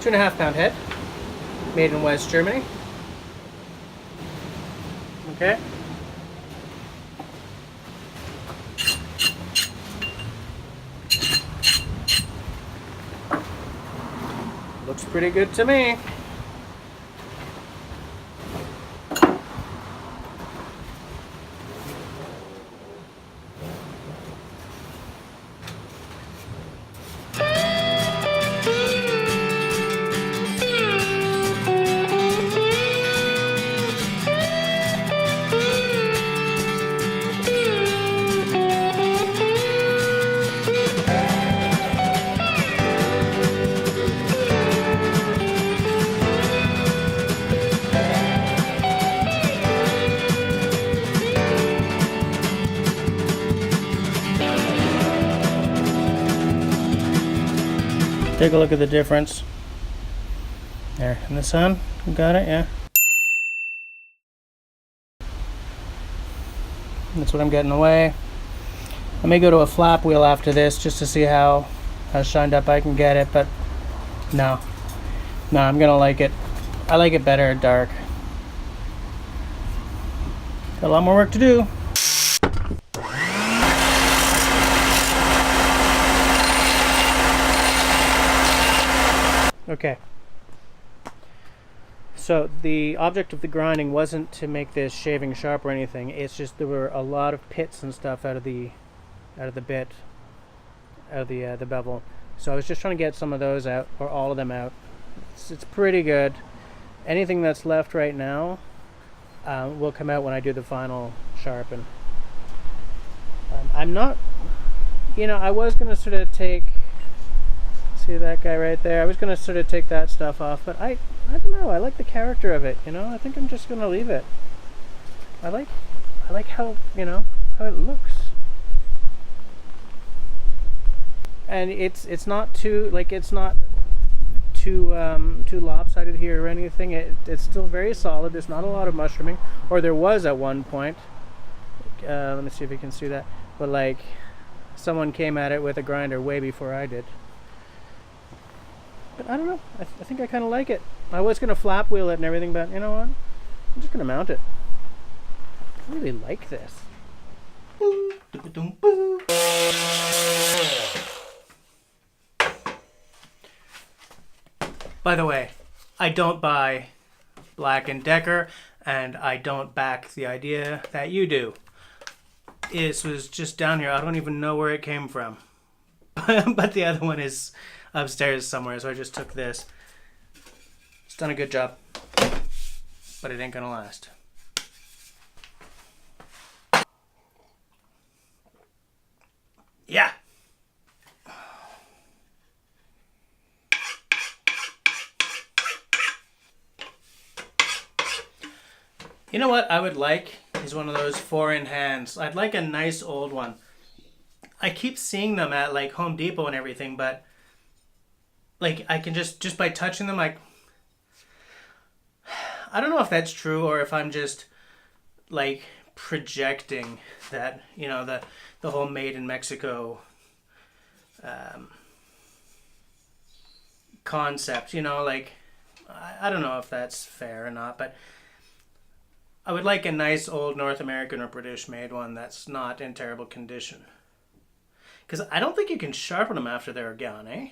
2.5 pound head, made in West Germany. Okay. Looks pretty good to me. Take a look at the difference. There, in the sun, you got it, yeah. That's what I'm getting away. I may go to a flap wheel after this just to see how shined up I can get it, but no, I'm gonna like it. I like it better dark. Got a lot more work to do. Okay. So the object of the grinding wasn't to make this shaving sharp or anything. It's just there were a lot of pits and stuff out of the bit, out of the bevel. So I was just trying to get some of those out, or all of them out. It's pretty good. Anything that's left right now will come out when I do the final sharpen. I'm not, I was gonna sort of take. See that guy right there? I was gonna sort of take that stuff off, but I don't know. I like the character of it. I think I'm just gonna leave it. I like how how it looks, and it's not too too lopsided here or anything. It's still very solid. There's not a lot of mushrooming, or there was at one point. Let me see if you can see that. But like, someone came at it with a grinder way before I did. But I don't know. I think I kind of like it. I was going to flap wheel it and everything, but you know what? I'm just going to mount it. I really like this. By the way, I don't buy Black & Decker, and I don't back the idea that you do. This was just down here. I don't even know where it came from. But the other one is upstairs somewhere, so I just took this. It's done a good job, but it ain't gonna last. Yeah. You know what I would like is one of those 4-in hands. I'd like a nice old one. I keep seeing them at like Home Depot and everything, but like I can just by touching them, like, I don't know if that's true or if I'm just like projecting that, the whole made in Mexico concept, like, I don't know if that's fair or not, but I would like a nice old North American or British made one that's not in terrible condition. Because I don't think you can sharpen them after they're gone, eh?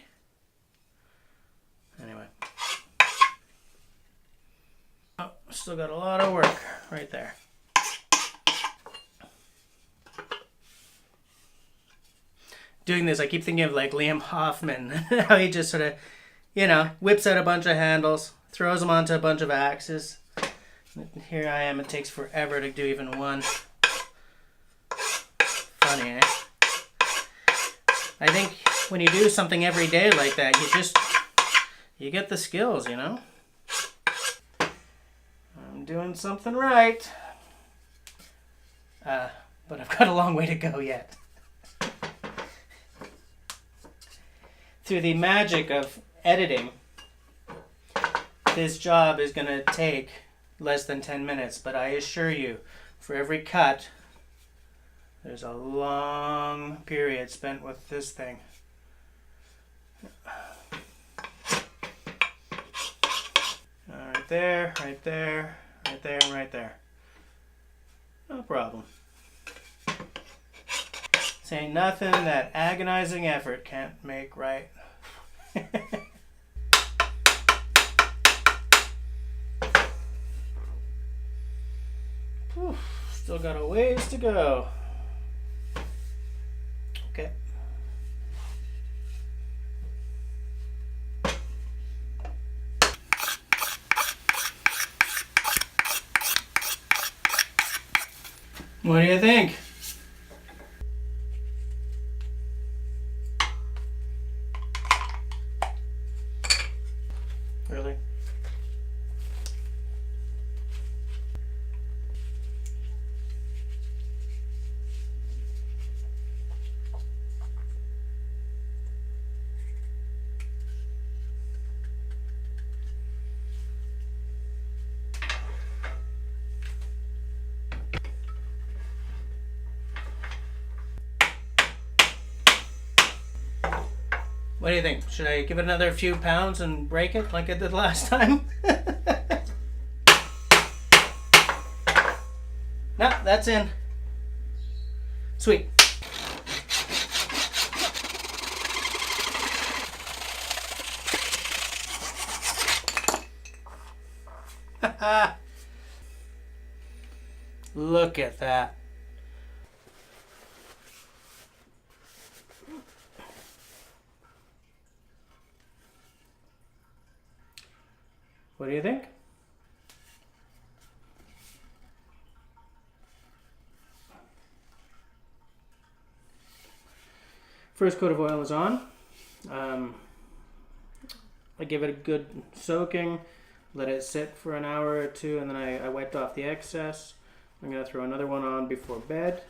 Anyway. Oh, still got a lot of work right there. Doing this, I keep thinking of like Liam Hoffman. How he just sort of, whips out a bunch of handles, throws them onto a bunch of axes. Here I am, it takes forever to do even one. Funny, eh? I think when you do something every day like that, you get the skills, I'm doing something right. But I've got a long way to go yet. Through the magic of editing, this job is going to take less than 10 minutes, but I assure you, for every cut, there's a long period spent with this thing. there, right there, right there, and right there. No problem. This ain't nothing that agonizing effort can't make right. Whew, still got a ways to go. Okay. What do you think? Really? What do you think? Should I give it another few pounds and break it like I did last time? No, that's in. Sweet. Look at that. What do you think? First coat of oil is on. I give it a good soaking, let it sit for an hour or two, and then I wiped off the excess. I'm going to throw another one on before bed.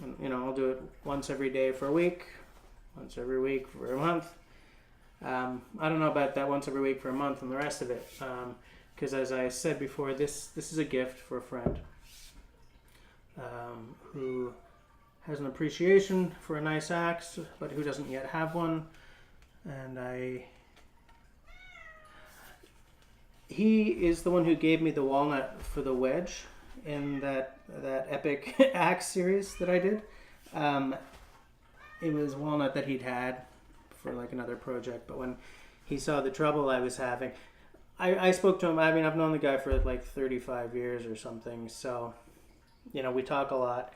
And, you know, I'll do it once every day for a week, once every week for a month. I don't know about that once every week for a month and the rest of it, because as I said before, this is a gift for a friend who has an appreciation for a nice axe, but who doesn't yet have one. And he is the one who gave me the walnut for the wedge in that epic axe series that I did. It was walnut that he'd had for like another project, but when he saw the trouble I was having, I spoke to him. I mean, I've known the guy for like 35 years or something, so you know, we talk a lot.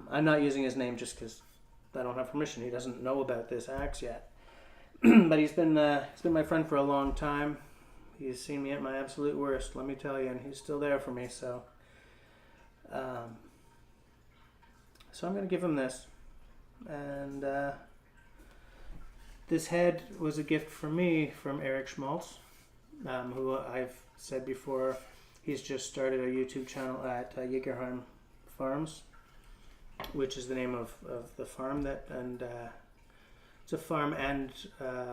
I'm not using his name just because I don't have permission. He doesn't know about this axe yet. But he's been my friend for a long time. He's seen me at my absolute worst, let me tell you, and he's still there for me. So I'm going to give him this. And this head was a gift for me from Eric Schmaltz, who I've said before, he's just started a YouTube channel at Jägerheim Farms, which is the name of the farm that, and it's a farm and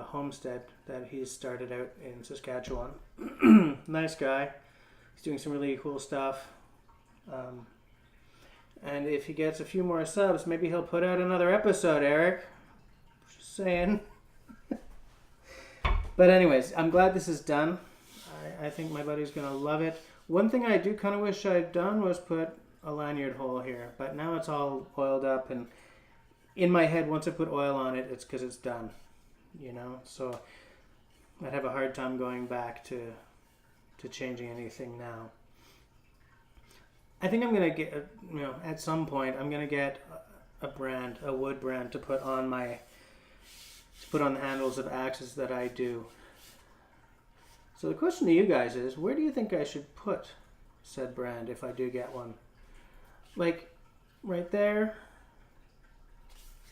homestead that he's started out in Saskatchewan. Nice guy. He's doing some really cool stuff. And if he gets a few more subs, maybe he'll put out another episode, Eric. Just saying. But anyways, I'm glad this is done. I think my buddy's going to love it. One thing I do kind of wish I'd done was put a lanyard hole here. But now it's all oiled up, and in my head, once I put oil on it, it's because it's done. You know? So I'd have a hard time going back to changing anything now. I think I'm going to get, you know, at some point, I'm going to get a wood brand to put on the handles of axes that I do. So the question to you guys is, where do you think I should put said brand if I do get one? Like, right there?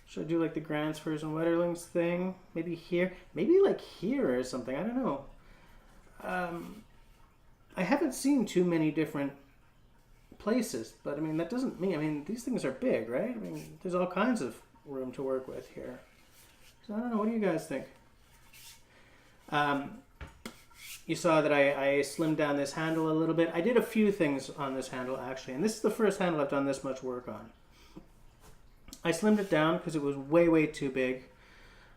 Should I do like the Gransfors and Wetterlings thing? Maybe here? Maybe like here or something, I don't know. I haven't seen too many different places, but I mean, that doesn't mean, I mean, these things are big, right? I mean, there's all kinds of room to work with here. So I don't know, what do you guys think? You saw that I slimmed down this handle a little bit. I did a few things on this handle actually, and this is the first handle I've done this much work on. I slimmed it down because it was way, way too big.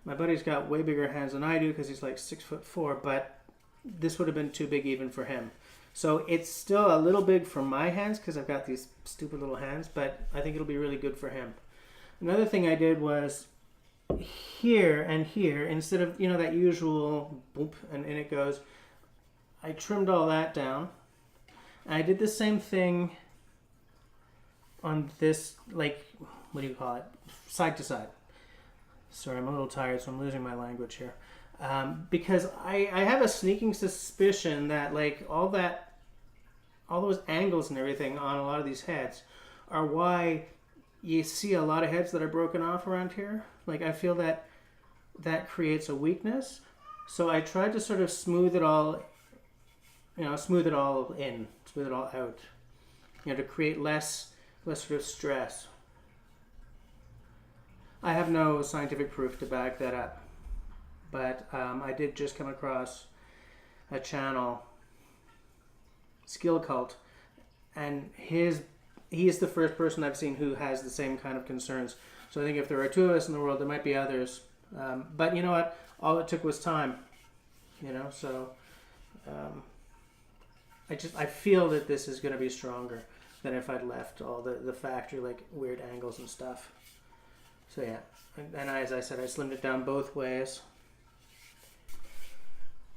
My buddy's got way bigger hands than I do because he's like 6'4", but this would have been too big even for him. So it's still a little big for my hands because I've got these stupid little hands, but I think it'll be really good for him. Another thing I did was here and here, instead of, you know, that usual boop and in it goes, I trimmed all that down. And I did the same thing on this, like, what do you call it? Side to side. Sorry, I'm a little tired, so I'm losing my language here. Because I have a sneaking suspicion that, like, all those angles and everything on a lot of these heads are why you see a lot of heads that are broken off around here. Like, I feel that that creates a weakness. So I tried to sort of smooth it all, you know, smooth it all out, you know, to create less sort of stress. I have no scientific proof to back that up. But I did just come across a channel, Skillcult, and he is the first person I've seen who has the same kind of concerns. So I think if there are two of us in the world, there might be others. But you know what? All it took was time. You know, so I feel that this is going to be stronger than if I'd left all the factory like weird angles and stuff. So yeah, and as I said, I slimmed it down both ways.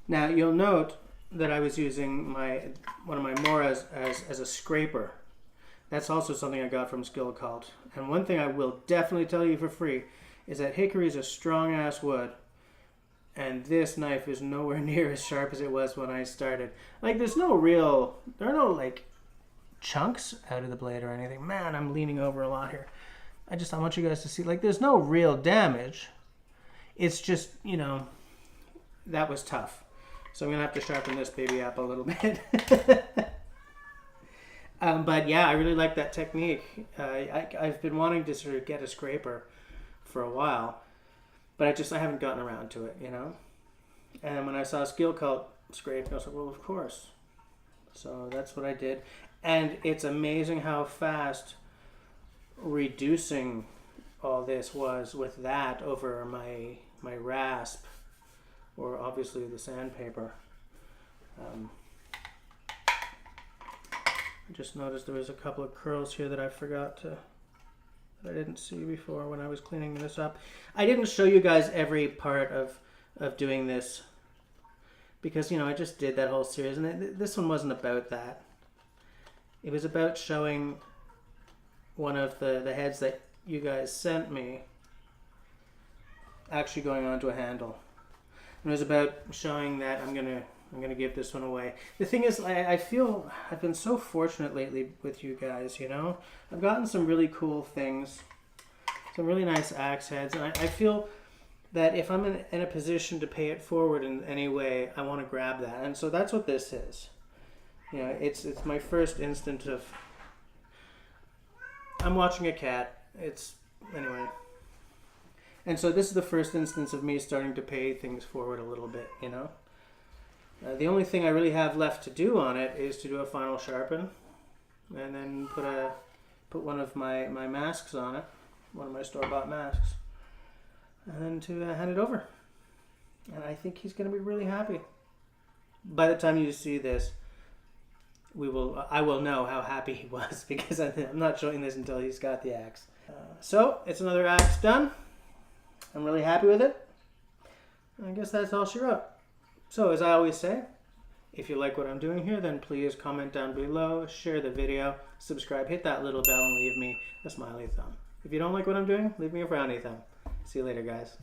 Now you'll note that I was using one of my Moras as a scraper. That's also something I got from Skillcult. And one thing I will definitely tell you for free is that hickory is a strong ass wood, and this knife is nowhere near as sharp as it was when I started. Like, there are no like chunks out of the blade or anything. Man, I'm leaning over a lot here. I want you guys to see, like, there's no real damage. It's just, you know, that was tough. So I'm going to have to sharpen this baby up a little bit. But yeah, I really like that technique. I've been wanting to sort of get a scraper for a while, but I haven't gotten around to it, you know? And when I saw Skillcult scrape, I was like, well, of course. So that's what I did. And it's amazing how fast reducing all this was with that over my rasp, or obviously the sandpaper. I just noticed there was a couple of curls here that I didn't see before when I was cleaning this up. I didn't show you guys every part of doing this because, you know, I just did that whole series, and this one wasn't about that. It was about showing one of the heads that you guys sent me actually going onto a handle. And it was about showing that I'm gonna give this one away. The thing is, I feel I've been so fortunate lately with you guys, you know? I've gotten some really cool things, some really nice axe heads, and I feel that if I'm in a position to pay it forward in any way, I want to grab that. And so that's what this is. You know, it's my first instant of, I'm watching a cat. Anyway. And so this is the first instance of me starting to pay things forward a little bit, you know? The only thing I really have left to do on it is to do a final sharpen, and then put one of my masks on it, one of my store-bought masks, and then to hand it over. And I think he's going to be really happy. By the time you see this, I will know how happy he was, because I'm not showing this until he's got the axe. So it's another axe done. I'm really happy with it. I guess that's all she wrote. So as I always say, if you like what I'm doing here, then please comment down below, share the video, subscribe, hit that little bell, and leave me a smiley thumb. If you don't like what I'm doing, leave me a frowny thumb. See you later, guys.